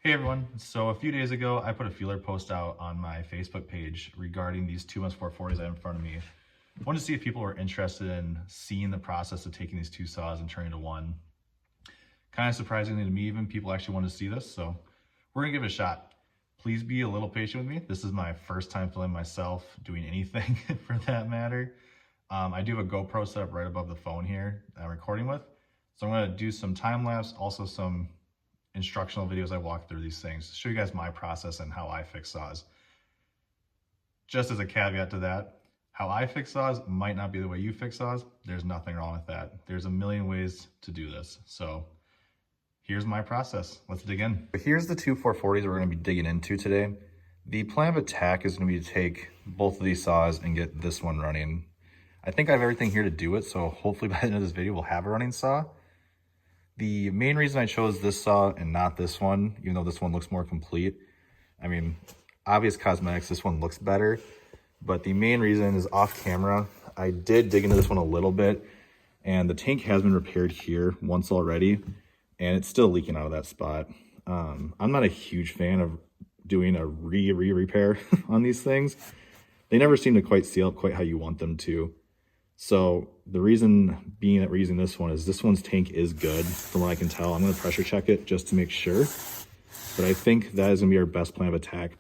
Hey everyone, so a few days ago I put a feeler post out on my Facebook page regarding these two MS440s I have in front of me. I wanted to see if people were interested in seeing the process of taking these two saws and turning to one. Kind of surprisingly to me even, people actually wanted to see this, so we're gonna give it a shot. Please be a little patient with me. This is my first time filming myself doing anything for that matter. I do have a GoPro set up right above the phone here that I'm recording with. So I'm gonna do some time lapse, also some instructional videos I walk through these things, show you guys my process and how I fix saws. Just as a caveat to that, how I fix saws might not be the way you fix saws. There's nothing wrong with that. There's a million ways to do this. So here's my process. Let's dig in. Here's the two 440s we're going to be digging into today. The plan of attack is going to be to take both of these saws and get this one running. I think I have everything here to do it, so hopefully by the end of this video we'll have a running saw. The main reason I chose this saw and not this one, even though this one looks more complete, I mean, obvious cosmetics, this one looks better, but the main reason is off camera. I did dig into this one a little bit, and the tank has been repaired here once already, and it's still leaking out of that spot. I'm not a huge fan of doing a repair on these things. They never seem to quite seal up quite how you want them to. So the reason being that we're using this one is this one's tank is good from what I can tell. I'm going to pressure check it just to make sure, but I think that is going to be our best plan of attack.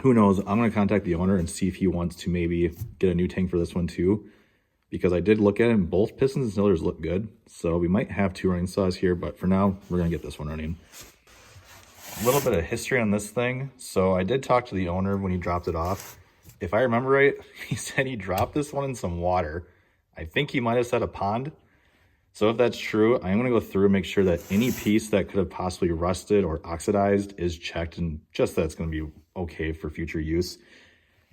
Who knows? I'm going to contact the owner and see if he wants to maybe get a new tank for this one too, because I did look at it and both pistons and cylinders look good. So we might have two running saws here, but for now we're going to get this one running. A little bit of history on this thing. So I did talk to the owner when he dropped it off. If I remember right, he said he dropped this one in some water. I think he might have said a pond. So if that's true, I'm going to go through and make sure that any piece that could have possibly rusted or oxidized is checked, and just that it's going to be okay for future use.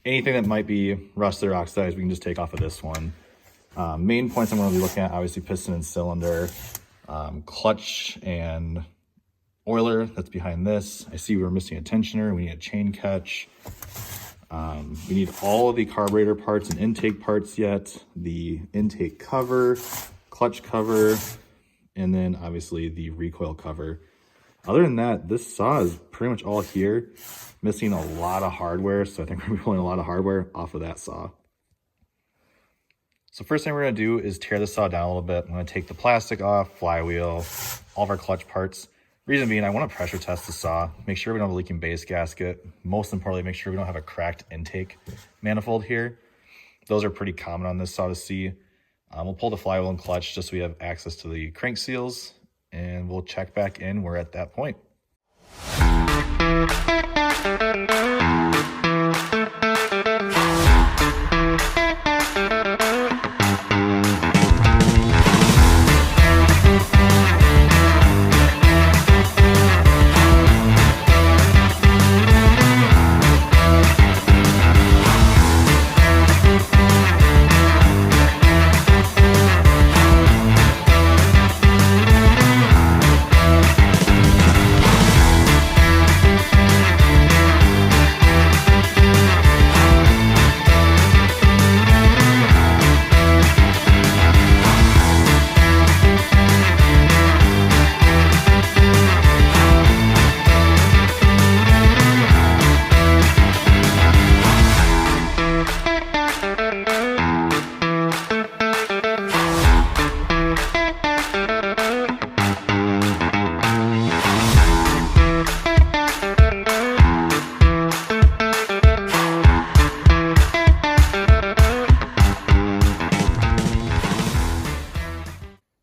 Anything that might be rusted or oxidized, we can just take off of this one. Main points I'm going to be looking at, obviously piston and cylinder, clutch and oiler that's behind this. I see we're missing a tensioner. We need a chain catch. We need all of the carburetor parts and intake parts yet, the intake cover, clutch cover, and then obviously the recoil cover. Other than that, this saw is pretty much all here, missing a lot of hardware, so I think we're going to be pulling a lot of hardware off of that saw. So first thing we're going to do is tear the saw down a little bit. I'm going to take the plastic off, flywheel, all of our clutch parts. Reason being, I want to pressure test the saw, make sure we don't have a leaking base gasket. Most importantly, make sure we don't have a cracked intake manifold here. Those are pretty common on this saw to see. We'll pull the flywheel and clutch just so we have access to the crank seals, and we'll check back in. We're at that point.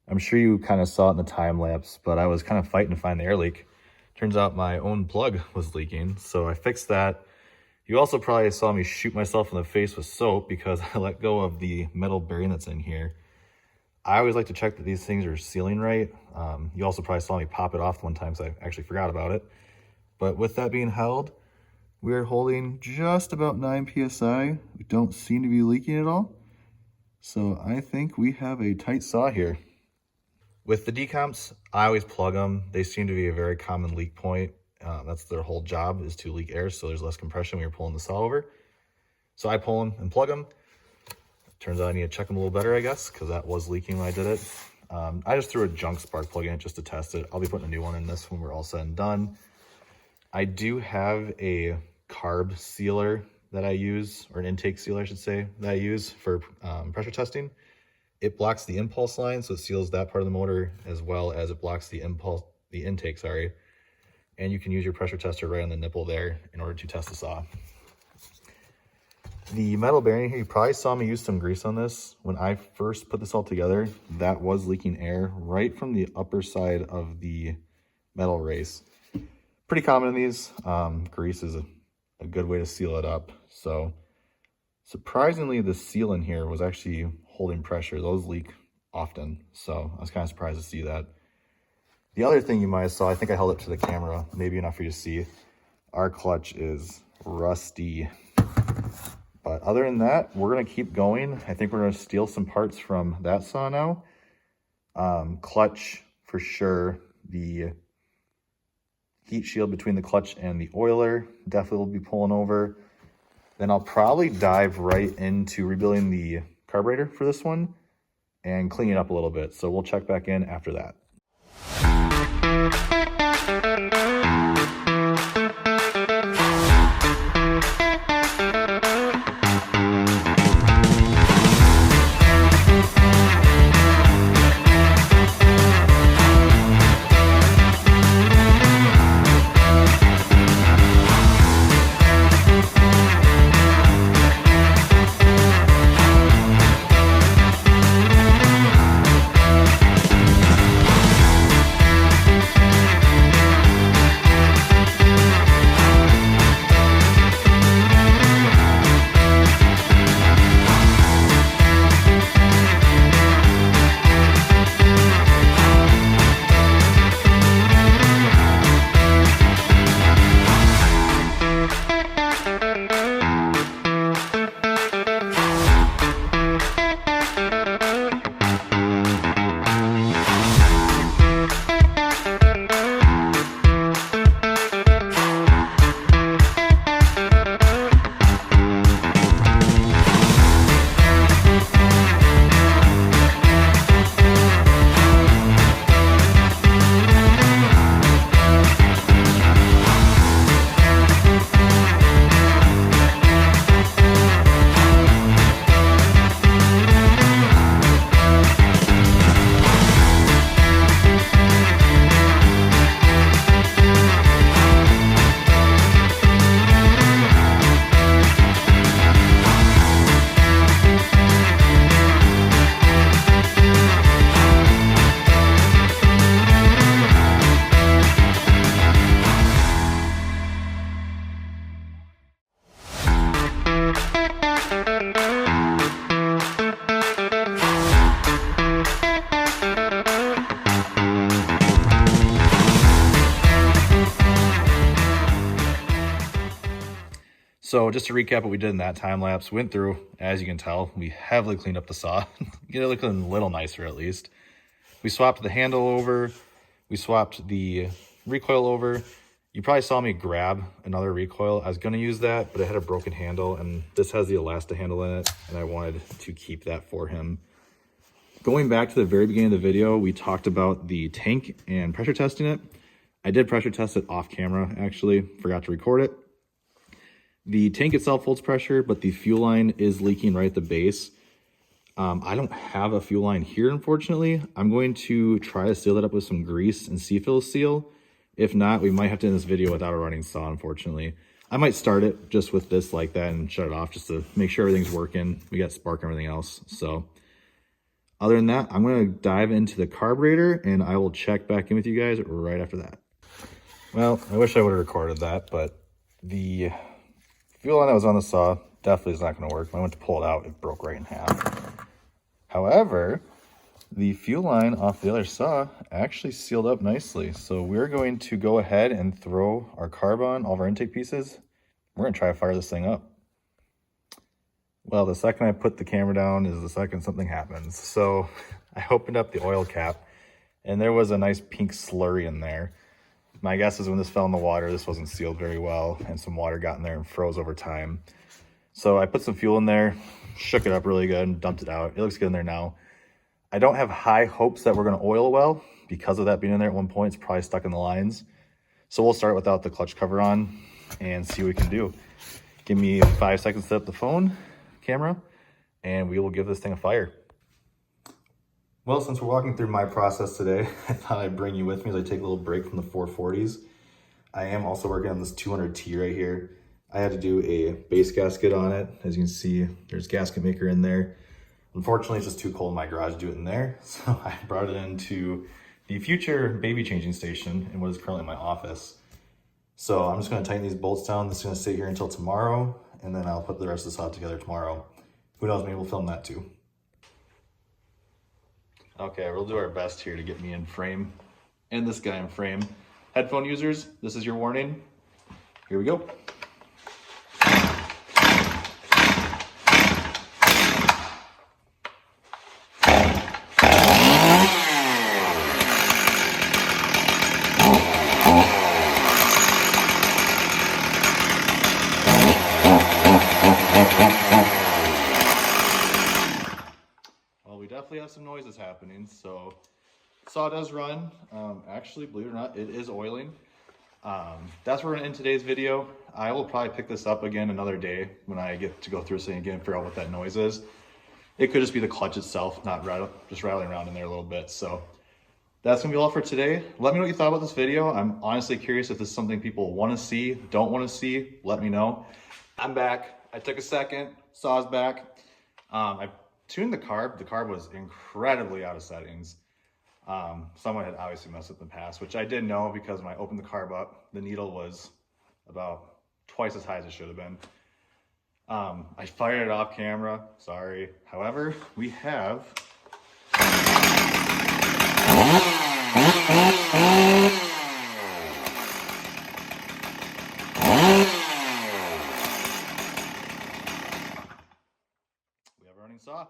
I'm sure you kind of saw it in the time lapse, but I was kind of fighting to find the air leak. Turns out my own plug was leaking, so I fixed that. You also probably saw me shoot myself in the face with soap because I let go of the metal bearing that's in here. I always like to check that these things are sealing right. You also probably saw me pop it off one time, so I actually forgot about it. But with that being held, we are holding just about 9 PSI. We don't seem to be leaking at all. So I think we have a tight saw here. With the decomps, I always plug them. They seem to be a very common leak point. That's their whole job, is to leak air, so there's less compression when you're pulling the saw over. So I pull them and plug them. Turns out I need to check them a little better, I guess, because that was leaking when I did it. I just threw a junk spark plug in it just to test it. I'll be putting a new one in this when we're all said and done. I do have a carb sealer that I use, or an intake sealer, I should say, that I use for pressure testing. It blocks the impulse line, so it seals that part of the motor, as well as it blocks the intake, sorry. And you can use your pressure tester right on the nipple there in order to test the saw. The metal bearing here, you probably saw me use some grease on this. When I first put this all together, that was leaking air right from the upper side of the metal race. Pretty common in these. Grease is a good way to seal it up. So surprisingly, the seal in here was actually holding pressure. Those leak often, so I was kind of surprised to see that. The other thing you might have saw, I think I held it to the camera, maybe enough for you to see, our clutch is rusty. But other than that, we're gonna keep going. I think we're gonna steal some parts from that saw now. Clutch for sure. The heat shield between the clutch and the oiler definitely will be pulling over. Then I'll probably dive right into rebuilding the carburetor for this one and clean it up a little bit. So we'll check back in after that. So just to recap what we did in that time lapse, went through, as you can tell, we heavily cleaned up the saw. Get it looking a little nicer at least. We swapped the handle over. We swapped the recoil over. You probably saw me grab another recoil. I was gonna use that, but it had a broken handle, and this has the Elasta handle in it, and I wanted to keep that for him. Going back to the very beginning of the video, we talked about the tank and pressure testing it. I did pressure test it off camera, actually, forgot to record it. The tank itself holds pressure, but the fuel line is leaking right at the base. I don't have a fuel line here, unfortunately. I'm going to try to seal that up with some grease and C-fill seal. If not, we might have to end this video without a running saw, unfortunately. I might start it just with this like that and shut it off just to make sure everything's working. We got spark and everything else. So other than that, I'm going to dive into the carburetor and I will check back in with you guys right after that. Well, I wish I would have recorded that, but the fuel line that was on the saw definitely is not going to work. When I went to pull it out, it broke right in half. However, the fuel line off the other saw actually sealed up nicely. So we're going to go ahead and throw our carb on, all of our intake pieces. We're going to try to fire this thing up. Well, the second I put the camera down is the second something happens. So I opened up the oil cap and there was a nice pink slurry in there. My guess is when this fell in the water, this wasn't sealed very well and some water got in there and froze over time. So I put some fuel in there, shook it up really good and dumped it out. It looks good in there now. I don't have high hopes that we're going to oil well because of that being in there at one point. It's probably stuck in the lines. So we'll start without the clutch cover on and see what we can do. Give me 5 seconds to set up the phone camera and we will give this thing a fire. Well, since we're walking through my process today, I thought I'd bring you with me as I take a little break from the 440s. I am also working on this 200T right here. I had to do a base gasket on it. As you can see, there's gasket maker in there. Unfortunately, it's just too cold in my garage to do it in there. So I brought it into the future baby changing station in what is currently my office. So I'm just gonna tighten these bolts down. This is gonna stay here until tomorrow, and then I'll put the rest of this out together tomorrow. Who knows, maybe we'll film that too. Okay, we'll do our best here to get me in frame and this guy in frame. Headphone users, this is your warning. Here we go. Well, we definitely have some noises happening, so saw does run. Actually, believe it or not, it is oiling. That's where we're gonna end today's video. I will probably pick this up again another day when I get to go through this thing again and figure out what that noise is. It could just be the clutch itself, just rattling around in there a little bit. So that's gonna be all for today. Let me know what you thought about this video. I'm honestly curious if this is something people wanna see, don't wanna see, let me know. I'm back. I took a second, saw's back. I tuned the carb. The carb was incredibly out of settings. Someone had obviously messed up in the past, which I did know because when I opened the carb up, the needle was about twice as high as it should have been. I fired it off camera, sorry. However, we have a running saw.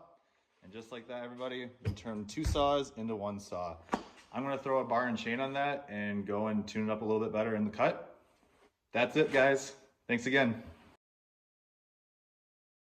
And just like that, everybody, we turned 2 saws into 1 saw. I'm gonna throw a bar and chain on that and go and tune it up a little bit better in the cut. That's it, guys. Thanks again.